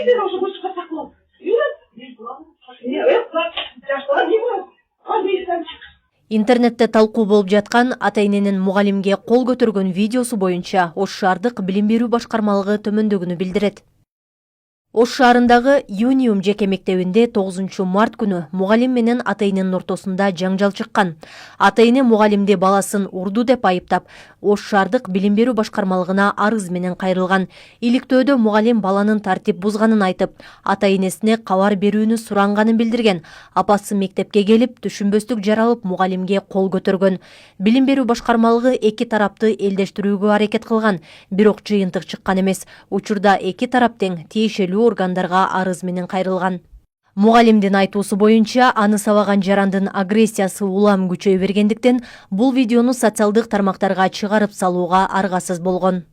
Сен уже больше посоклал. Интернетте талкуу болуп жаткан ата-эненин мугалимге кол көтөргөн видеосу боюнча Ош шаардык билим берүү башкармалыгы төмөндөгүнү билдирет. Ош шаарындагы Юниум жеке мектебинде 9 март күнү мугалим менен ата-эненин ортосунда жаңжал чыккан. Ата-эне мугалимди баласын урду деп айыптап, Ош шаардык билим берүү башкармалыгына арыз менен кайрылган. Иликтөөдө мугалим баланын тартип бузганын айтып, ата-энесине кабар берүүнү суранганын билдирген. Апасы мектепке келип, түшүнбөстүк жаралып мугалимге кол көтөргөн. Билим берүү башкармалыгы эки тарапты элдештирүүгө аракет кылган, бирок жыйынтык чыккан эмес. Учурда эки тарап тең тиешелүү органдарга арыз менен кайрылган. Мугалимдин айтуусу боюнча, аны сабаган жарандын агрессиясы улам күчөй бергендиктен, бул видеону социалдык тармактарга чыгарып салууга аргасыз болгон.